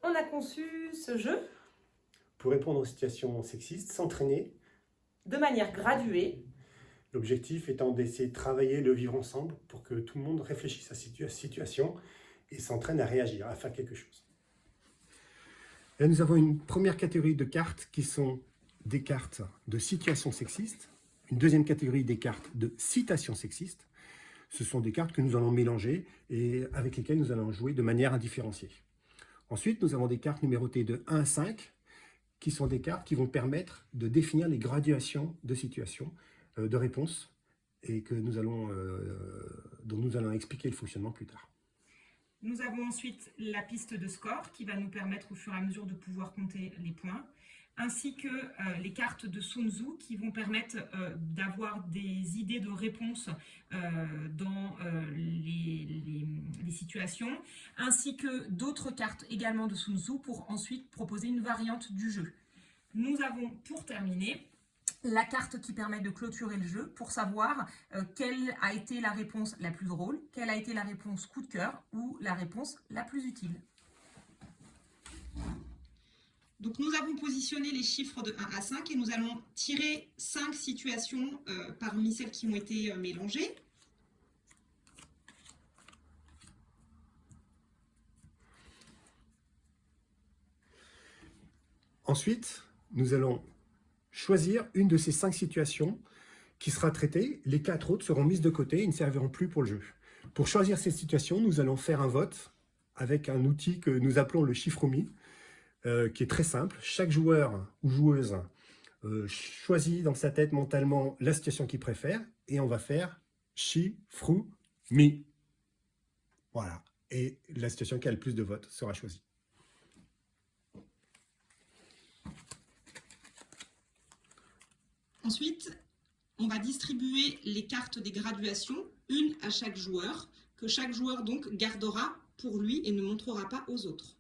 On a conçu ce jeu pour répondre aux situations sexistes, s'entraîner. De manière graduée. L'objectif étant d'essayer de travailler le vivre ensemble pour que tout le monde réfléchisse à cette situation et s'entraîne à réagir, à faire quelque chose. Là, nous avons une première catégorie de cartes qui sont des cartes de situations sexistes. Une deuxième catégorie des cartes de citations sexistes. Ce sont des cartes que nous allons mélanger et avec lesquelles nous allons jouer de manière indifférenciée. Ensuite, nous avons des cartes numérotées de 1 à 5 qui sont des cartes qui vont permettre de définir les graduations de situations, de réponses et que dont nous allons expliquer le fonctionnement plus tard. Nous avons ensuite la piste de score qui va nous permettre au fur et à mesure de pouvoir compter les points, ainsi que les cartes de Sun Tzu qui vont permettre d'avoir des idées de réponse dans les situations, ainsi que d'autres cartes également de Sun Tzu pour ensuite proposer une variante du jeu. Nous avons pour terminer la carte qui permet de clôturer le jeu pour savoir quelle a été la réponse la plus drôle, quelle a été la réponse coup de cœur ou la réponse la plus utile. Donc nous avons positionné les chiffres de 1 à 5 et nous allons tirer 5 situations parmi celles qui ont été mélangées. Ensuite, nous allons choisir une de ces 5 situations qui sera traitée. Les 4 autres seront mises de côté et ne serviront plus pour le jeu. Pour choisir cette situation, nous allons faire un vote avec un outil que nous appelons le chiffromi, qui est très simple. Chaque joueur ou joueuse choisit dans sa tête mentalement la situation qu'il préfère et on va faire chiffroumi. Voilà. Et la situation qui a le plus de votes sera choisie. Ensuite, on va distribuer les cartes des graduations, une à chaque joueur, que chaque joueur donc gardera pour lui et ne montrera pas aux autres.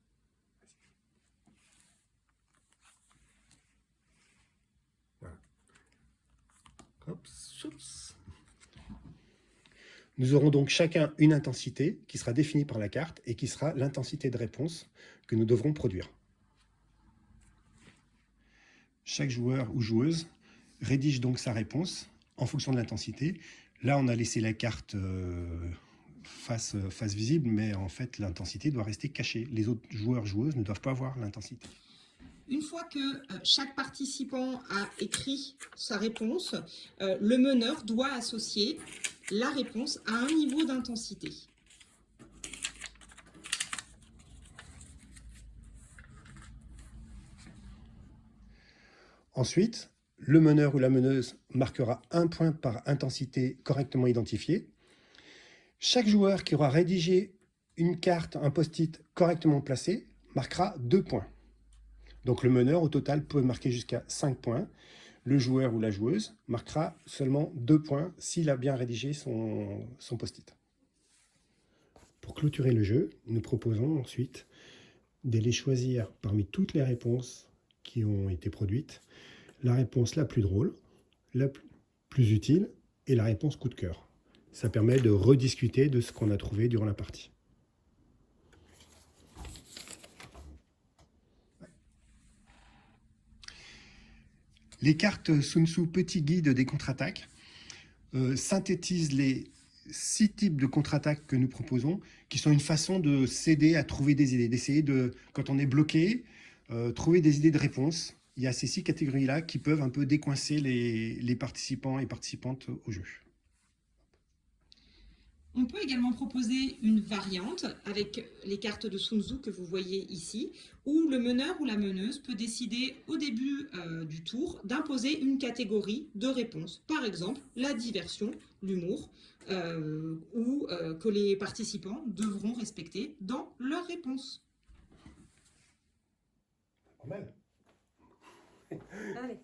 Voilà. Nous aurons donc chacun une intensité qui sera définie par la carte et qui sera l'intensité de réponse que nous devrons produire. Chaque joueur ou joueuse rédige donc sa réponse en fonction de l'intensité. Là, on a laissé la carte face visible, mais en fait, l'intensité doit rester cachée. Les autres joueurs, joueuses ne doivent pas voir l'intensité. Une fois que chaque participant a écrit sa réponse, le meneur doit associer la réponse à un niveau d'intensité. Ensuite, le meneur ou la meneuse marquera 1 point par intensité correctement identifiée. Chaque joueur qui aura rédigé une carte, un post-it correctement placé, marquera 2 points. Donc le meneur, au total, peut marquer jusqu'à 5 points. Le joueur ou la joueuse marquera seulement 2 points s'il a bien rédigé son post-it. Pour clôturer le jeu, nous proposons ensuite d'aller choisir parmi toutes les réponses qui ont été produites, la réponse la plus drôle, la plus utile et la réponse coup de cœur. Ça permet de rediscuter de ce qu'on a trouvé durant la partie. Les cartes Sun Tzu Petit Guide des contre-attaques synthétisent les 6 types de contre-attaques que nous proposons, qui sont une façon de s'aider à trouver des idées, d'essayer de, quand on est bloqué, trouver des idées de réponse. Il y a ces 6 catégories-là qui peuvent un peu décoincer les participants et participantes au jeu. On peut également proposer une variante avec les cartes de Sun Tzu que vous voyez ici, où le meneur ou la meneuse peut décider au début du tour d'imposer une catégorie de réponse. Par exemple, la diversion, l'humour, ou que les participants devront respecter dans leur réponse. Pas mal. Allez.